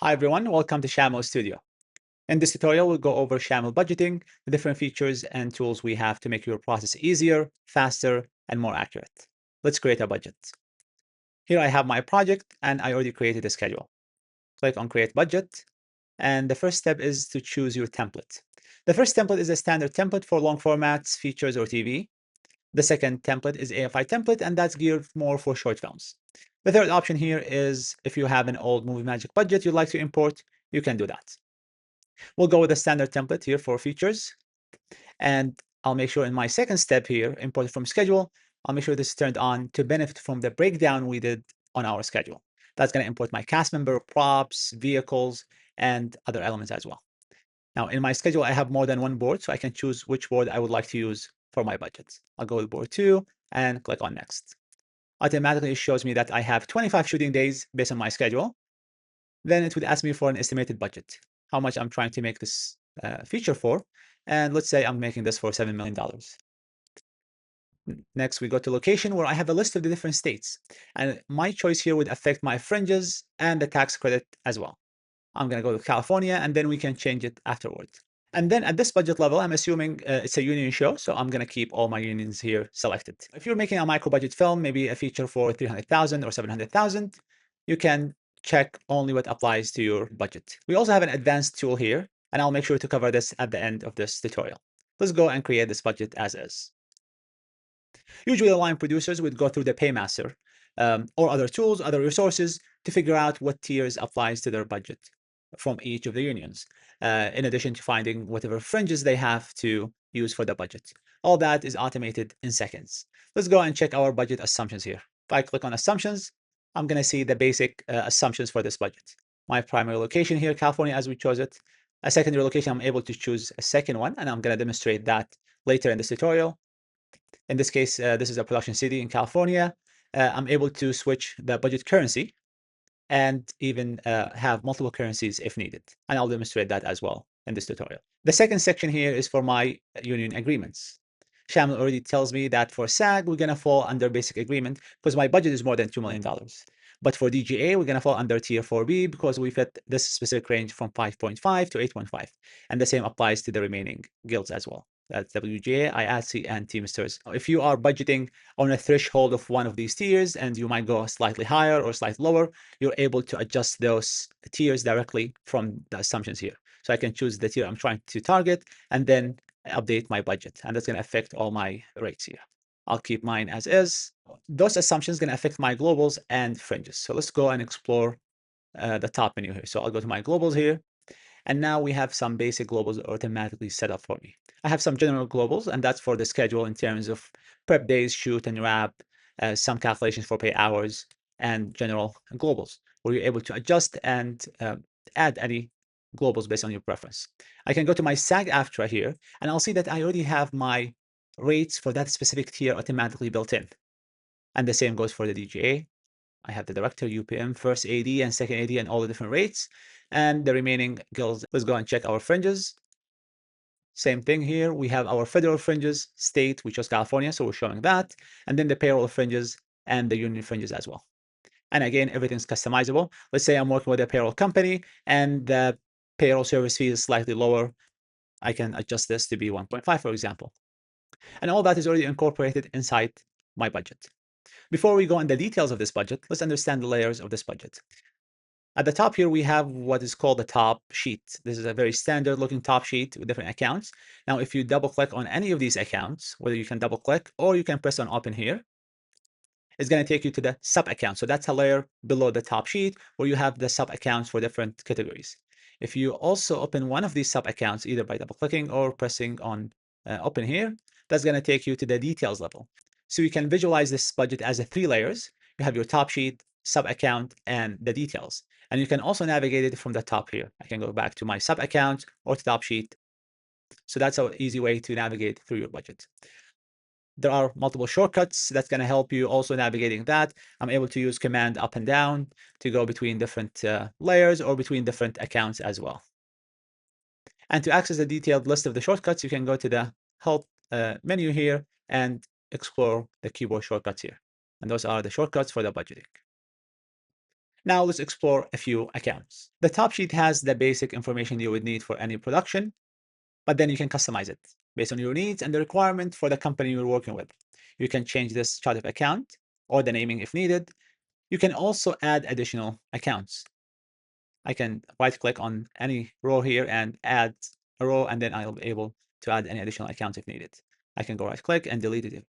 Hi everyone, welcome to Shamel Studio. In this tutorial, we'll go over Shamel budgeting, the different features and tools we have to make your process easier, faster, and more accurate. Let's create a budget. Here I have my project and I already created a schedule. Click on Create Budget, and the first step is to choose your template. The first template is a standard template for long formats, features, or TV. The second template is AFI template, and that's geared more for short films. The third option here is if you have an old Movie Magic budget you'd like to import, you can do that. We'll go with the standard template here for features. And I'll make sure in my second step here, import from schedule, I'll make sure this is turned on to benefit from the breakdown we did on our schedule. That's going to import my cast member, props, vehicles, and other elements as well. Now in my schedule, I have more than one board, so I can choose which board I would like to use for my budget. I'll go with board 2 and click on next. Automatically it shows me that I have 25 shooting days based on my schedule. Then it would ask me for an estimated budget, how much I'm trying to make this feature for. And let's say I'm making this for $7 million. Next, we go to location where I have a list of the different states. And my choice here would affect my fringes and the tax credit as well. I'm going to go to California, and then we can change it afterwards. And then at this budget level, I'm assuming it's a union show, so I'm going to keep all my unions here selected. If you're making a micro budget film, maybe a feature for 300,000 or 700,000, you can check only what applies to your budget. We also have an advanced tool here, and I'll make sure to cover this at the end of this tutorial. Let's go and create this budget as is. Usually line producers would go through the Paymaster or other tools, other resources to figure out what tiers applies to their budget from each of the unions, in addition to finding whatever fringes they have to use for the budget. All that is automated in seconds. Let's go and check our budget assumptions here. If I click on assumptions, I'm going to see the basic assumptions for this budget. My primary location here, California, as we chose it. A secondary location, I'm able to choose a second one, and I'm going to demonstrate that later in this tutorial. In this case, this is a production city in California. I'm able to switch the budget currency and even have multiple currencies if needed. And I'll demonstrate that as well in this tutorial. The second section here is for my union agreements. Shamel already tells me that for SAG, we're going to fall under basic agreement because my budget is more than $2 million. But for DGA, we're going to fall under tier 4B because we fit this specific range from 5.5 to 8.5. And the same applies to the remaining guilds as well. That's WGA, IATSE, and Teamsters. If you are budgeting on a threshold of one of these tiers and you might go slightly higher or slightly lower, you're able to adjust those tiers directly from the assumptions here. So I can choose the tier I'm trying to target and then update my budget. And that's going to affect all my rates here. I'll keep mine as is. Those assumptions going to affect my globals and fringes. So let's go and explore the top menu here. So I'll go to my globals here. And now we have some basic globals automatically set up for me. I have some general globals, and that's for the schedule in terms of prep days, shoot and wrap, some calculations for pay hours, and general globals, where you're able to adjust and add any globals based on your preference. I can go to my SAG-AFTRA here, and I'll see that I already have my rates for that specific tier automatically built in. And the same goes for the DGA. I have the director, UPM, first AD, and second AD, and all the different rates. And the remaining guilds, let's go and check our fringes. Same thing here. We have our federal fringes, state, we chose California, so we're showing that. And then the payroll fringes and the union fringes as well. And again, everything's customizable. Let's say I'm working with a payroll company and the payroll service fee is slightly lower. I can adjust this to be 1.5, for example. And all that is already incorporated inside my budget. Before we go into the details of this budget, let's understand the layers of this budget. At the top here, we have what is called the top sheet. This is a very standard looking top sheet with different accounts. Now, if you double click on any of these accounts, whether you can double click or you can press on open here, it's going to take you to the sub account. So that's a layer below the top sheet where you have the sub accounts for different categories. If you also open one of these sub accounts, either by double clicking or pressing on open here, that's going to take you to the details level. So you can visualize this budget as a 3 layers. You have your top sheet, sub account, and the details. And you can also navigate it from the top here. I can go back to my sub account or to top sheet. So that's an easy way to navigate through your budget. There are multiple shortcuts that's going to help you also navigating that. I'm able to use command up and down to go between different layers or between different accounts as well. And to access the detailed list of the shortcuts, you can go to the help menu here and explore the keyboard shortcuts here. And those are the shortcuts for the budgeting. Now let's explore a few accounts. The top sheet has the basic information you would need for any production, but then you can customize it based on your needs and the requirement for the company you're working with. You can change this chart of account or the naming if needed. You can also add additional accounts. I can right click on any row here and add a row, and then I'll be able to add any additional accounts if needed. I can go right click and delete it.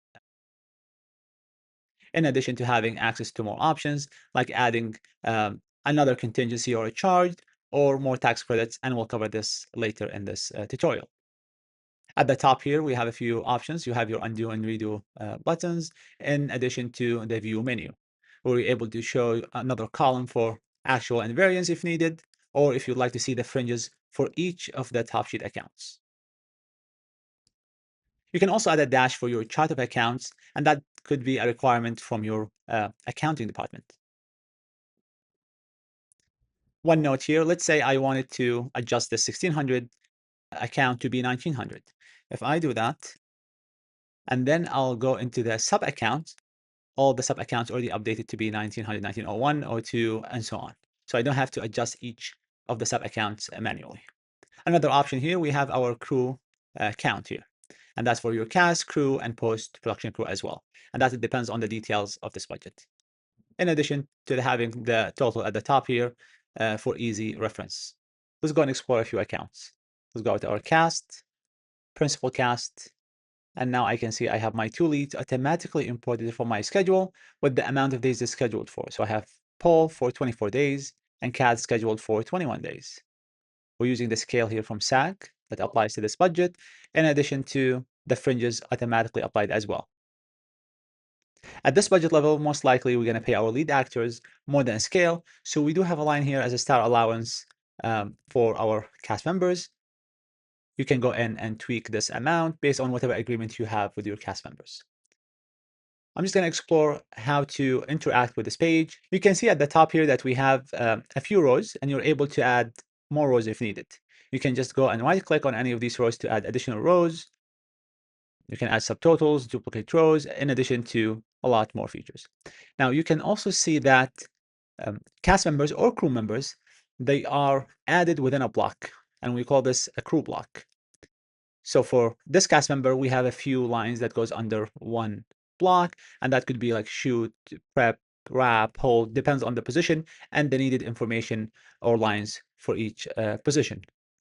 In addition to having access to more options, like adding another contingency or a charge or more tax credits, and we'll cover this later in this tutorial. At the top here, we have a few options. You have your undo and redo buttons, in addition to the view menu, where you're able to show another column for actual and variance if needed, or if you'd like to see the fringes for each of the top sheet accounts. You can also add a dash for your chart of accounts, and that could be a requirement from your accounting department. One note here, let's say I wanted to adjust the 1600 account to be 1900. If I do that, and then I'll go into the sub account, all the sub accounts already updated to be 1900, 1901, 02, and so on. So I don't have to adjust each of the sub accounts manually. Another option here, we have our crew count here. And that's for your cast, crew, and post-production crew as well. And that depends on the details of this budget. In addition to having the total at the top here for easy reference. Let's go and explore a few accounts. Let's go to our cast, principal cast, and now I can see I have my two leads automatically imported from my schedule with the amount of days it's scheduled for. So I have Paul for 24 days and CAD scheduled for 21 days. We're using the scale here from SAC that applies to this budget, in addition to the fringes automatically applied as well. At this budget level, most likely we're going to pay our lead actors more than scale. So we do have a line here as a star allowance for our cast members. You can go in and tweak this amount based on whatever agreement you have with your cast members. I'm just going to explore how to interact with this page. You can see at the top here that we have a few rows, and you're able to add more rows if needed. You can just go and right click on any of these rows to add additional rows. You can add subtotals, duplicate rows, in addition to a lot more features. Now you can also see that cast members or crew members, they are added within a block, and we call this a crew block. So for this cast member, we have a few lines that goes under one block, and that could be like shoot, prep, wrap, hold, depends on the position and the needed information or lines for each position.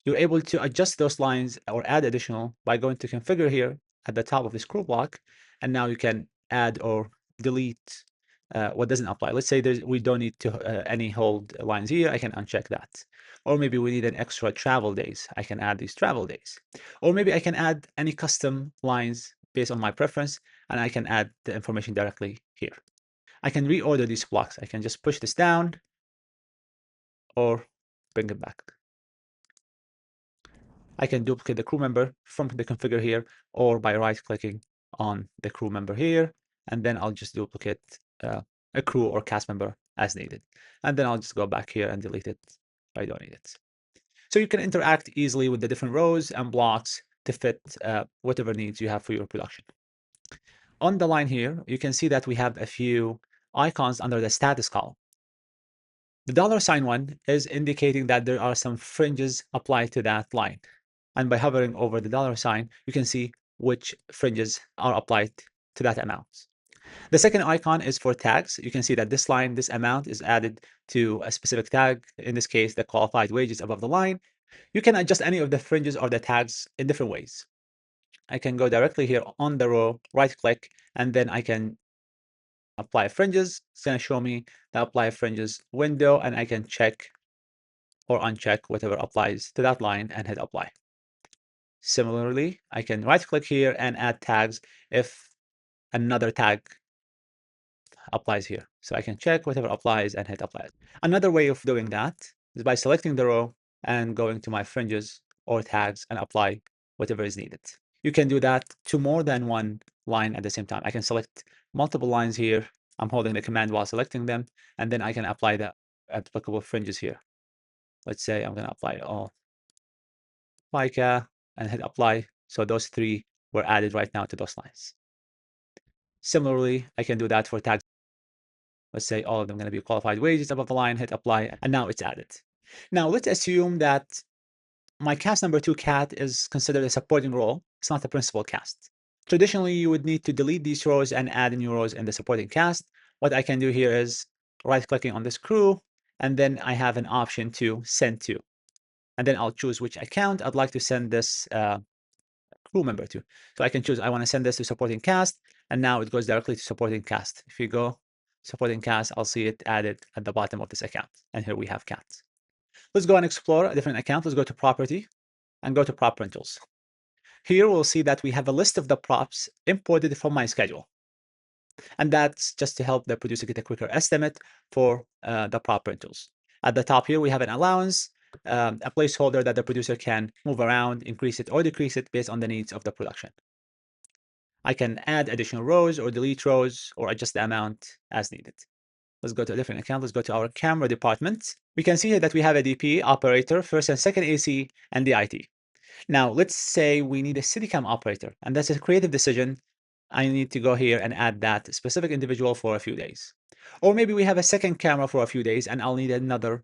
You're able to adjust those lines or add additional by going to configure here at the top of this crew block, and now you can add or delete what doesn't apply. Let's say we don't need to any hold lines here. I can uncheck that. Or maybe we need an extra travel days. I can add these travel days. Or maybe I can add any custom lines based on my preference, and I can add the information directly here. I can reorder these blocks. I can just push this down or bring it back. I can duplicate the crew member from the configure here, or by right-clicking on the crew member here, and then I'll just duplicate a crew or cast member as needed. And then I'll just go back here and delete it if I don't need it. So you can interact easily with the different rows and blocks to fit whatever needs you have for your production. On the line here, you can see that we have a few icons under the status column. The $sign one is indicating that there are some fringes applied to that line. And by hovering over the $sign, you can see which fringes are applied to that amount. The second icon is for tags. You can see that this line, this amount is added to a specific tag, in this case, the qualified wages above the line. You can adjust any of the fringes or the tags in different ways. I can go directly here on the row, right click, and then I can apply fringes. It's going to show me the apply fringes window, and I can check or uncheck whatever applies to that line and hit apply. Similarly, I can right click here and add tags if another tag applies here. So I can check whatever applies and hit apply. Another way of doing that is by selecting the row and going to my fringes or tags and apply whatever is needed. You can do that to more than one line at the same time. I can select multiple lines here. I'm holding the command while selecting them, and then I can apply the applicable fringes here. Let's say I'm going to apply all FICA and hit apply. So those three were added right now to those lines. Similarly, I can do that for tags. Let's say all of them are going to be qualified wages above the line, hit apply, and now it's added. Now let's assume that my cast number 2 cat is considered a supporting role. It's not the principal cast. Traditionally, you would need to delete these rows and add new rows in the supporting cast. What I can do here is right-clicking on this crew, and then I have an option to send to. And then I'll choose which account I'd like to send this crew member to. So I can choose, I want to send this to supporting cast, and now it goes directly to supporting cast. If you go supporting cast, I'll see it added at the bottom of this account. And here we have cat. Let's go and explore a different account. Let's go to property and go to prop rentals. Here we'll see that we have a list of the props imported from my schedule. And that's just to help the producer get a quicker estimate for the prop rentals. At the top here, we have an allowance, a placeholder that the producer can move around, increase it or decrease it based on the needs of the production. I can add additional rows or delete rows or adjust the amount as needed. Let's go to a different account. Let's go to our camera department. We can see here that we have a DP, operator, first and second AC, and the IT. Now, let's say we need a Steadicam operator, and that's a creative decision. I need to go here and add that specific individual for a few days. Or maybe we have a second camera for a few days, and I'll need another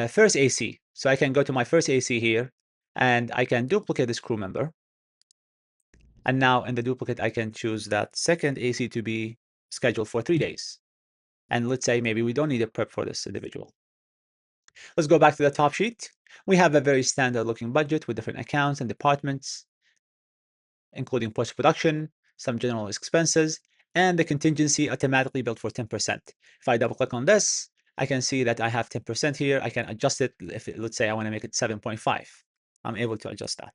first AC. So I can go to my first AC here, and I can duplicate this crew member. And now in the duplicate, I can choose that second AC to be scheduled for 3 days. And let's say maybe we don't need a prep for this individual. Let's go back to the top sheet. We have a very standard looking budget with different accounts and departments, including post-production, some general expenses, and the contingency automatically built for 10%. If I double click on this, I can see that I have 10% here. I can adjust it. Let's say I want to make it 7.5. I'm able to adjust that.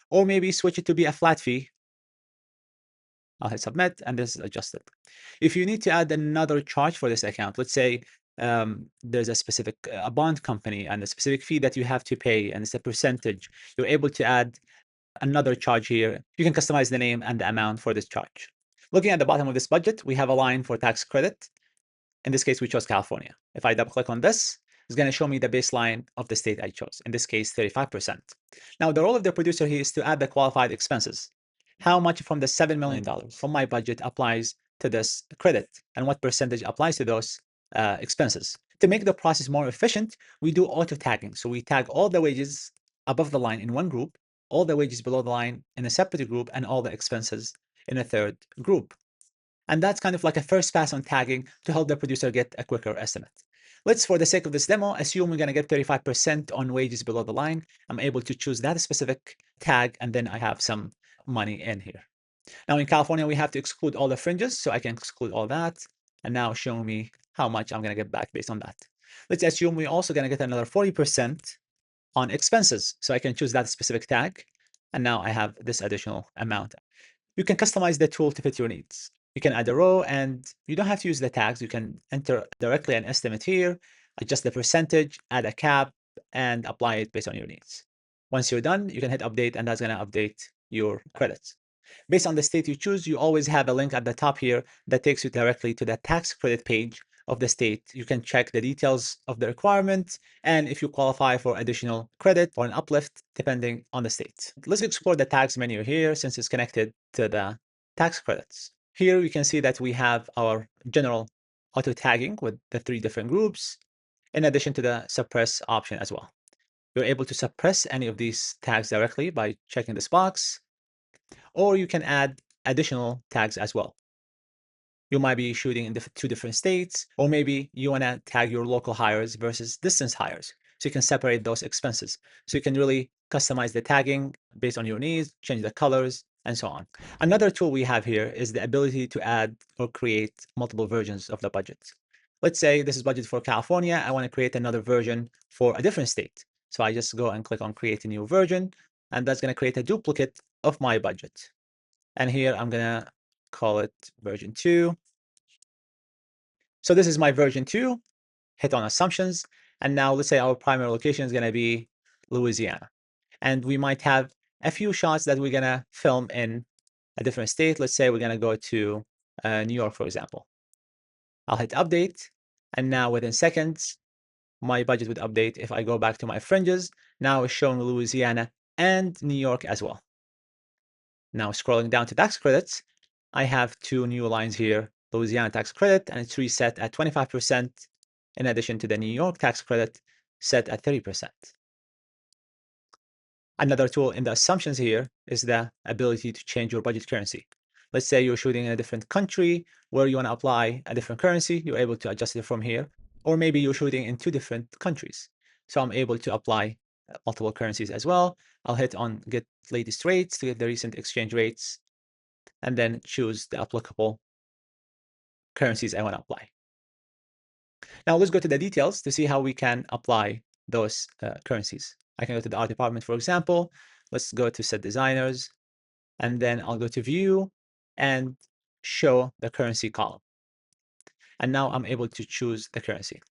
Or maybe switch it to be a flat fee. I'll hit submit, and this is adjusted. If you need to add another charge for this account, let's say there's a specific a bond company and a specific fee that you have to pay, and it's a percentage, you're able to add another charge here. You can customize the name and the amount for this charge. Looking at the bottom of this budget, we have a line for tax credit. In this case, we chose California. If I double click on this, it's going to show me the baseline of the state I chose, in this case, 35%. Now, the role of the producer here is to add the qualified expenses. How much from the $7 million from my budget applies to this credit, and what percentage applies to those expenses. To make the process more efficient, we do auto tagging. So we tag all the wages above the line in one group, all the wages below the line in a separate group, and all the expenses in a third group. And that's kind of like a first pass on tagging to help the producer get a quicker estimate. Let's, for the sake of this demo, assume we're going to get 35% on wages below the line. I'm able to choose that specific tag, and then I have some money in here. Now in California, we have to exclude all the fringes, so I can exclude all that, and now show me how much I'm going to get back based on that. Let's assume we're also going to get another 40% on expenses, so I can choose that specific tag, and now I have this additional amount. You can customize the tool to fit your needs. You can add a row, and you don't have to use the tags. You can enter directly an estimate here, adjust the percentage, add a cap, and apply it based on your needs. Once you're done, you can hit update, and that's going to update your credits. Based on the state you choose, you always have a link at the top here that takes you directly to the tax credit page of the state. You can check the details of the requirement and if you qualify for additional credit or an uplift depending on the state. Let's explore the tax menu here since it's connected to the tax credits. Here you can see that we have our general auto tagging with the 3 different groups, in addition to the suppress option as well. You're able to suppress any of these tags directly by checking this box, or you can add additional tags as well. You might be shooting in 2 different states, or maybe you want to tag your local hires versus distance hires. So you can separate those expenses. So you can really customize the tagging based on your needs, change the colors, and so on. Another tool we have here is the ability to add or create multiple versions of the budget. Let's say this is budget for California. I want to create another version for a different state. So I just go and click on create a new version, and that's going to create a duplicate of my budget. And here I'm going to call it version 2. So this is my version 2, hit on assumptions. And now let's say our primary location is going to be Louisiana. And we might have a few shots that we're going to film in a different state. Let's say we're going to go to New York, for example. I'll hit update. And now within seconds, my budget would update. If I go back to my fringes, now it's showing Louisiana and New York as well. Now scrolling down to tax credits, I have 2 new lines here Louisiana tax credit, and it's reset at 25%, in addition to the New York tax credit set at 30%. Another tool in the assumptions here is the ability to change your budget currency. Let's say you're shooting in a different country where you want to apply a different currency, you're able to adjust it from here. Or maybe you're shooting in two different countries. So I'm able to apply multiple currencies as well. I'll hit on get latest rates to get the recent exchange rates, and then choose the applicable currencies I want to apply. Now let's go to the details to see how we can apply those currencies. I can go to the art department, for example. Let's go to set designers, and then I'll go to view and show the currency column. And now I'm able to choose the currency.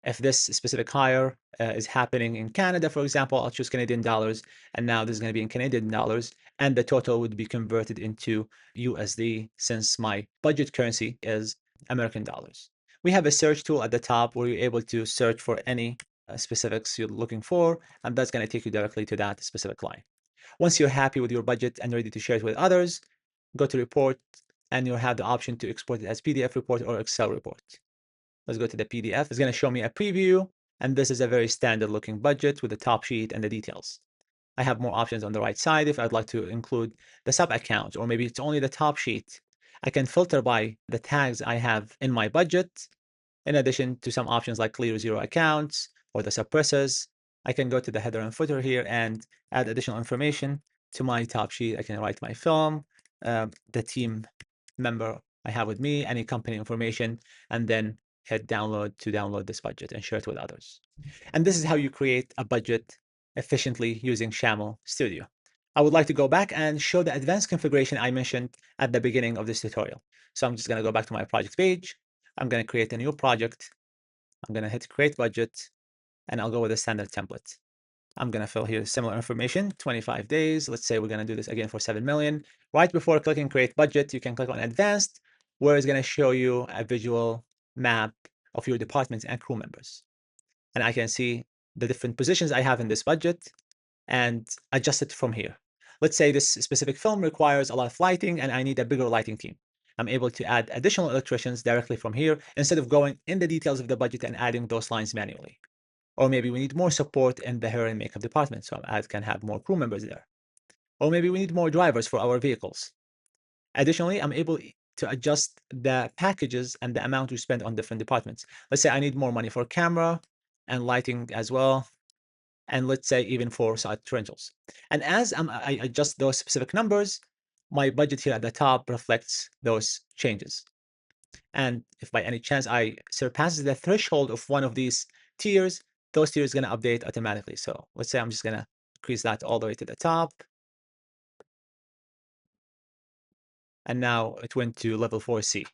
If this specific hire is happening in Canada, for example, I'll choose Canadian dollars, and now this is going to be in Canadian dollars, and the total would be converted into USD since my budget currency is American dollars. We have a search tool at the top where you're able to search for any specifics you're looking for, and that's going to take you directly to that specific line. Once you're happy with your budget and ready to share it with others, go to report, and you'll have the option to export it as PDF report or Excel report. Let's go to the PDF. It's going to show me a preview, and this is a very standard looking budget with the top sheet and the details. I have more options on the right side if I'd like to include the sub accounts, or maybe it's only the top sheet. I can filter by the tags I have in my budget, in addition to some options like clear zero accounts or the suppressors. I can go to the header and footer here and add additional information to my top sheet. I can write my film, the team member I have with me, any company information, and then hit download to download this budget and share it with others. And this is how you create a budget efficiently using Shamel Studio. I would like to go back and show the advanced configuration I mentioned at the beginning of this tutorial. So I'm just going to go back to my project page. I'm going to create a new project. I'm going to hit create budget, and I'll go with a standard template. I'm going to fill here similar information, 25 days. Let's say we're going to do this again for 7 million. Right before clicking create budget, you can click on advanced, where it's going to show you a visual map of your departments and crew members. And I can see the different positions I have in this budget and adjust it from here. Let's say this specific film requires a lot of lighting and I need a bigger lighting team. I'm able to add additional electricians directly from here instead of going in the details of the budget and adding those lines manually. Or maybe we need more support in the hair and makeup department, so I can have more crew members there. Or maybe we need more drivers for our vehicles. Additionally, I'm able to adjust the packages and the amount we spend on different departments. Let's say I need more money for camera and lighting as well. And let's say even for site rentals. And as I adjust those specific numbers, my budget here at the top reflects those changes. And if by any chance I surpass the threshold of one of these tiers, those tiers are going to update automatically. So let's say I'm just going to increase that all the way to the top. And now it went to level 4C.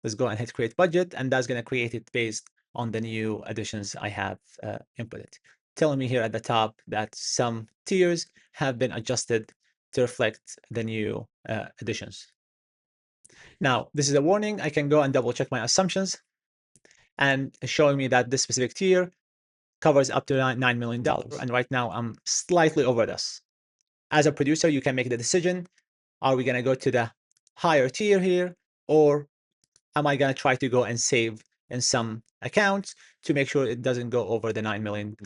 Let's go and hit create budget, and that's going to create it based on the new additions I have inputted, telling me here at the top that some tiers have been adjusted to reflect the new additions. Now, this is a warning. I can go and double check my assumptions, and showing me that this specific tier covers up to $9 million. And right now I'm slightly over this. As a producer, you can make the decision. Are we going to go to the higher tier here, or am I going to try to go and save in some accounts to make sure it doesn't go over the $9 million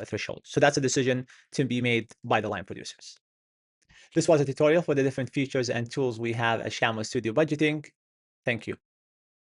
threshold? So that's a decision to be made by the line producers. This was a tutorial for the different features and tools we have at Shamel Studio Budgeting. Thank you.